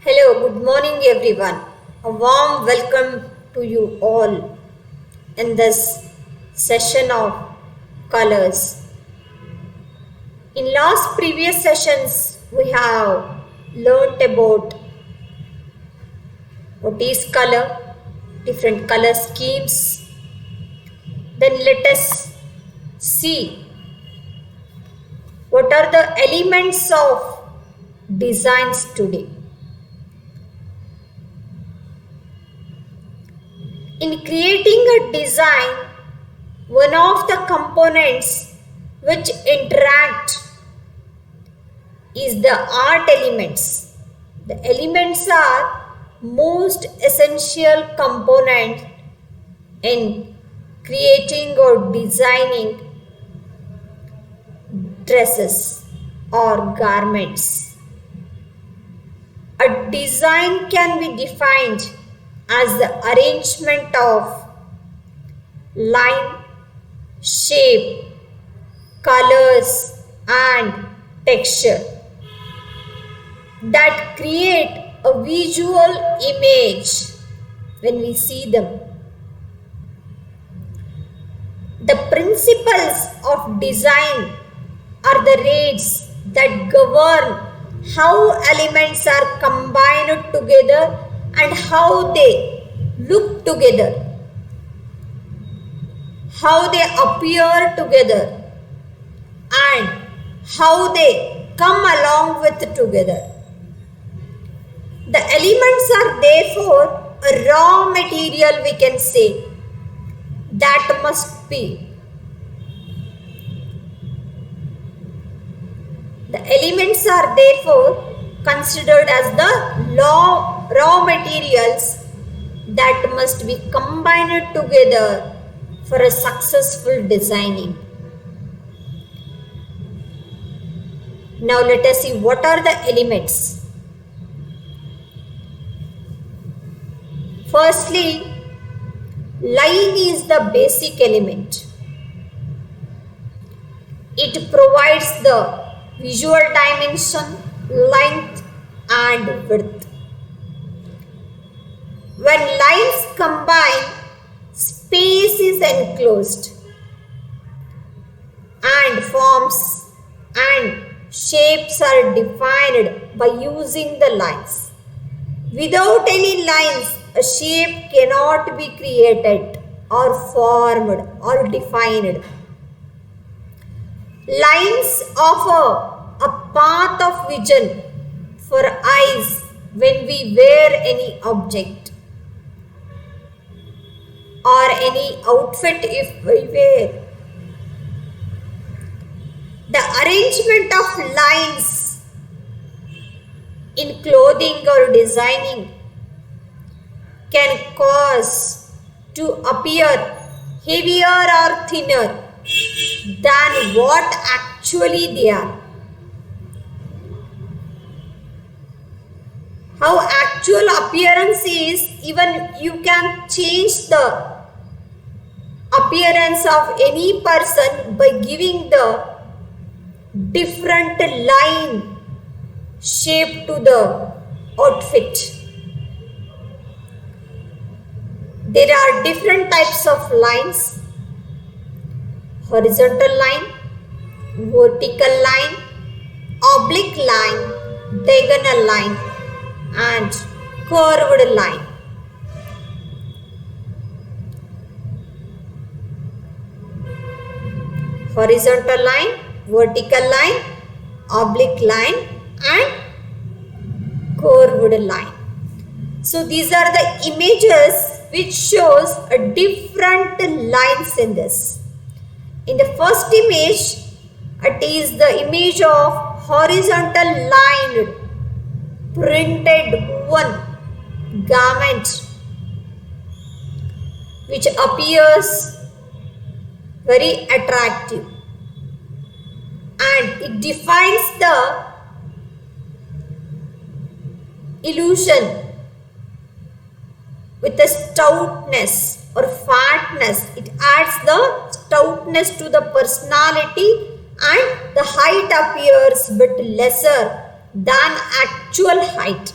Hello, good morning everyone. A warm welcome to you all in this session of colors. In last previous sessions we have learnt about what is color, different color schemes. Then let us see what are the elements of designs today. In creating a design, one of the components which interact is the art elements. The elements are most essential component in creating or designing dresses or garments. A design can be defined as the arrangement of line, shape, colors and texture that create a visual image when we see them. The principles of design are the rates that govern how elements are combined together and how they look together, how they appear together, and how they come along with together. The elements are therefore a raw material, we can say, that must be. The elements are therefore considered as the raw materials that must be combined together for a successful designing. Now let us see what are the elements. Firstly, line is the basic element. It provides the visual dimension, length and width. When lines combine, space is enclosed and forms and shapes are defined by using the lines. Without any lines, a shape cannot be created or formed or defined. Lines offer a path of vision for eyes when we wear any object or any outfit if we wear. The arrangement of lines in clothing or designing can cause to appear heavier or thinner than what actually they are. How actual appearance is, even you can change the appearance of any person by giving the different line shape to the outfit. There are different types of lines: horizontal line, vertical line, oblique line, diagonal line and curved line. Horizontal line, vertical line, oblique line and curved line. So these are the images which shows a different lines in this. In the first image, it is the image of horizontal line printed woven garment which appears very attractive and it defines the illusion with the stoutness or fatness. It adds the stoutness to the personality and the height appears bit lesser than actual height.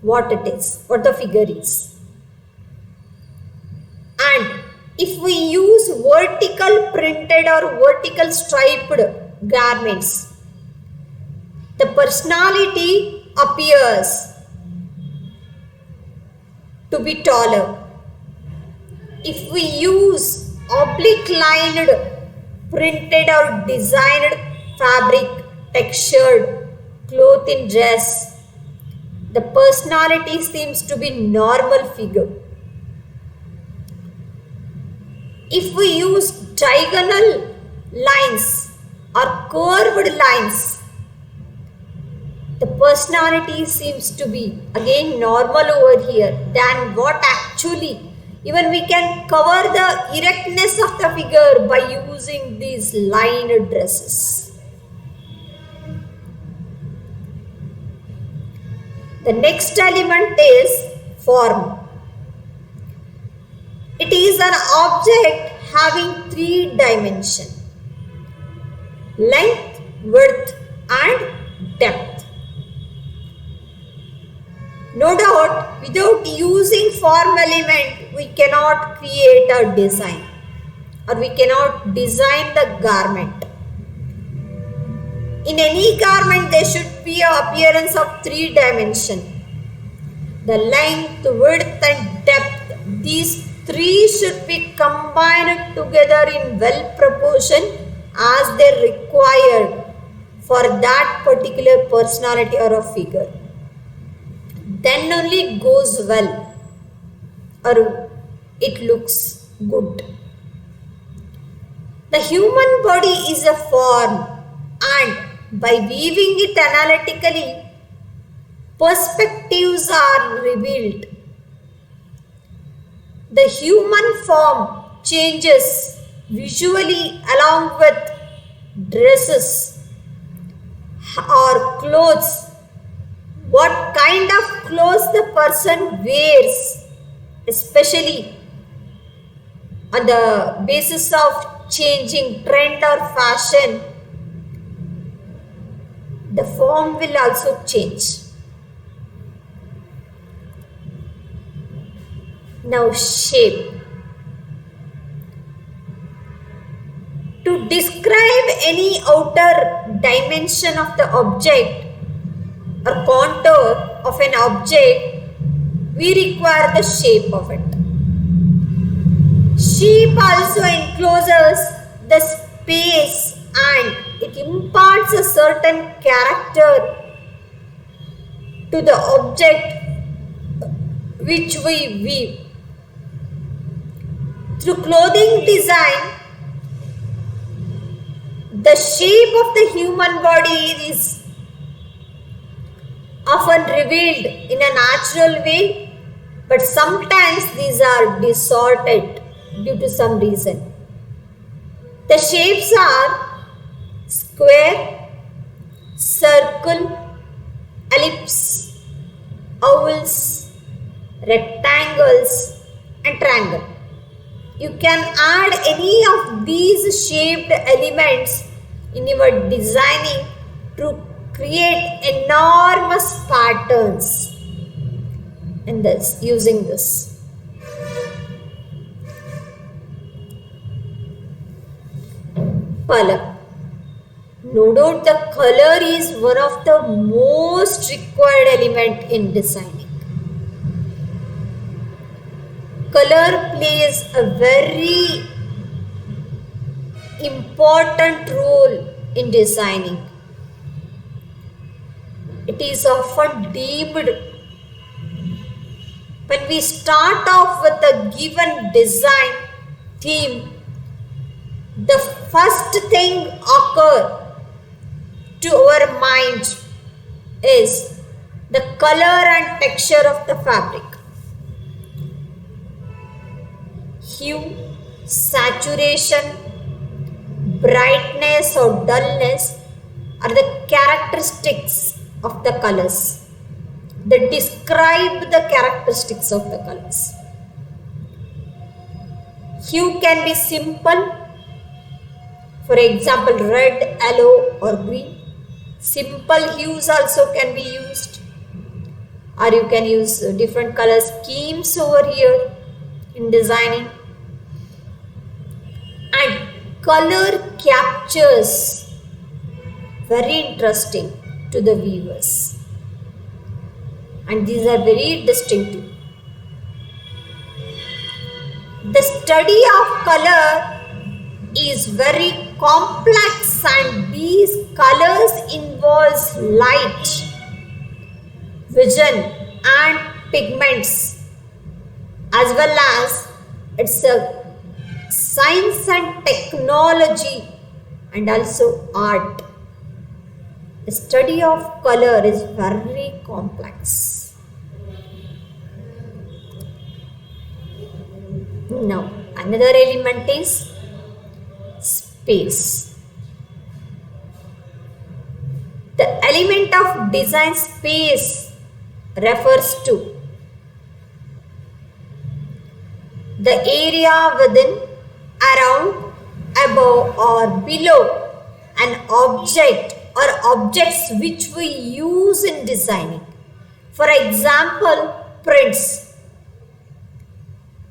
what it is, what the figure is. And if we use vertical printed or vertical striped garments, the personality appears to be taller. If we use oblique lined, printed or designed fabric, textured cloth in dress, the personality seems to be normal figure. If we use diagonal lines or curved lines, the personality seems to be again normal over here than what actually. Even we can cover the erectness of the figure by using these lined dresses. The next element is form. It is an object having 3 dimensions: length, width and depth. No doubt, without using form element, we cannot create a design or we cannot design the garment. In any garment, there should be an appearance of 3 dimensions. The length, width and depth, these 3 should be combined together in well proportion as they are required for that particular personality or a figure. Then only it goes well or it looks good. The human body is a form, and by viewing it analytically, perspectives are revealed. The human form changes visually along with dresses or clothes. What kind of clothes the person wears, especially on the basis of changing trend or fashion, the form will also change. Now, shape. To describe any outer dimension of the object or contour of an object, we require the shape of it. Shape also encloses the space and it imparts a certain character to the object which we weave. Through clothing design, the shape of the human body is often revealed in a natural way, but sometimes these are distorted due to some reason. The shapes are square, circle, ellipse, ovals, rectangles and triangle. You can add any of these shaped elements in your designing to create enormous patterns in this, using this. Color. No doubt the color is one of the most required element in designing. Color plays a very important role in designing. It is often deemed, when we start off with a given design theme, the first thing occur to our mind is the color and texture of the fabric. Hue, saturation, brightness or dullness are the characteristics of the colors that describe the characteristics of the colors. Hue can be simple, for example red, yellow or green. Simple hues also can be used. or you can use different color schemes over here in designing. And color captures, very interesting to the viewers, and these are very distinctive. The study of color is very complex, and these colors involves light, vision and pigments, as well as it's a science and technology and also art. The study of color is very complex. Now, another element is space. The element of design space refers to the area within, around, above or below an object or objects which we use in designing. For example, prints.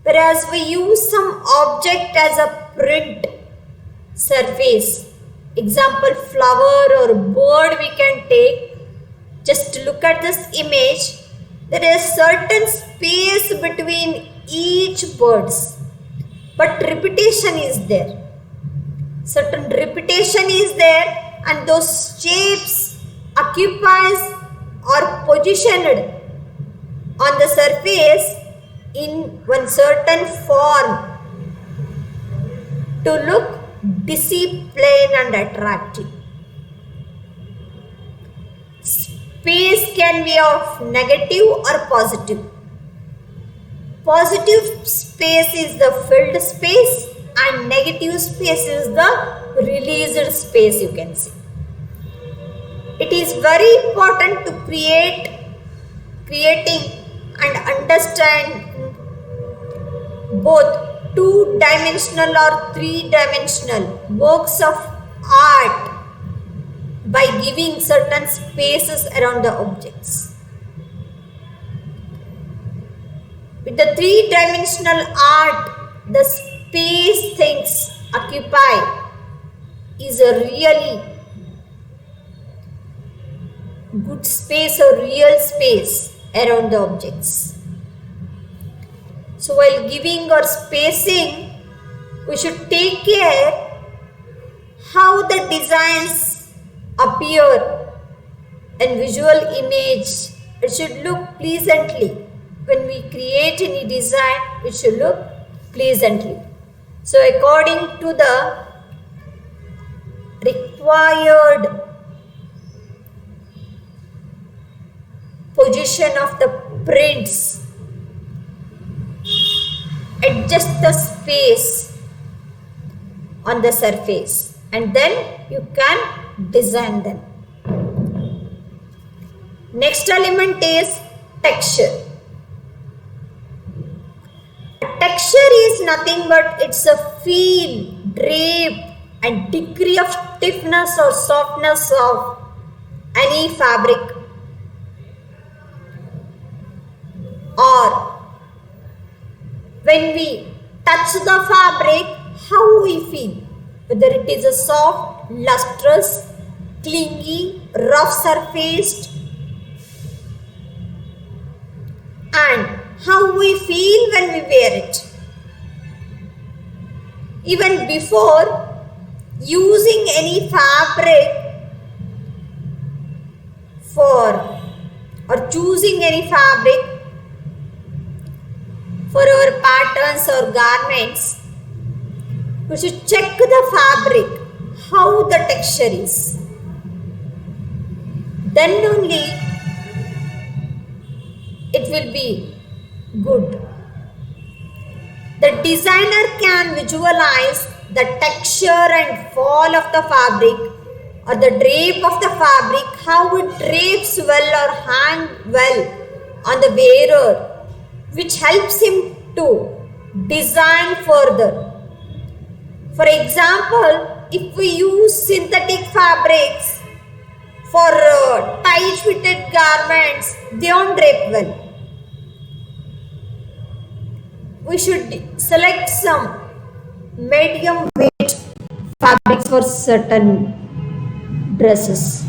Whereas we use some object as a print surface, example flower or bird we can take. Just look at this image. There is certain space between each birds, but repetition is there. Certain repetition is there, and those shapes occupies or positioned on the surface in one certain form to look disciplined and attractive. Space can be of negative or positive. Positive space is the filled space and negative space is the released space, you can see. It is very important to creating and understand both two-dimensional or three-dimensional works of art by giving certain spaces around the objects. With the three-dimensional art, the space things occupy is a really good space or real space around the objects. So while giving or spacing, we should take care how the designs appear in visual image. It should look pleasantly. When we create any design, it should look pleasantly. So according to the required position of the prints, adjust the space on the surface and then you can design them. Next element is texture. Texture is nothing but it's a feel, drape and degree of stiffness or softness of any fabric, or when we touch the fabric, how we feel, whether it is a soft, lustrous, clingy, rough surfaced, and how we feel when we wear it. Even before using any fabric or choosing any fabric for our patterns or garments, we should check the fabric, how the texture is. Then only it will be good. The designer can visualize the texture and fall of the fabric or the drape of the fabric, how it drapes well or hang well on the wearer, which helps him to design further. For example, if we use synthetic fabrics for tight fitted garments, they don't drape well. We should select some medium weight fabrics for certain dresses.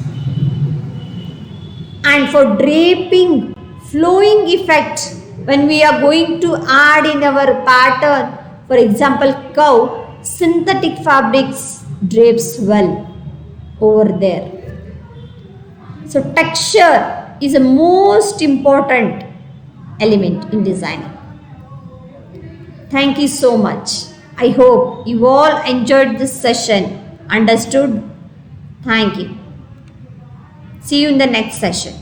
And for draping, flowing effect, when we are going to add in our pattern, for example cow, synthetic fabrics drapes well over there. So texture is the most important element in designing. Thank you so much. I hope you all enjoyed this session, understood. Thank you. See you in the next session.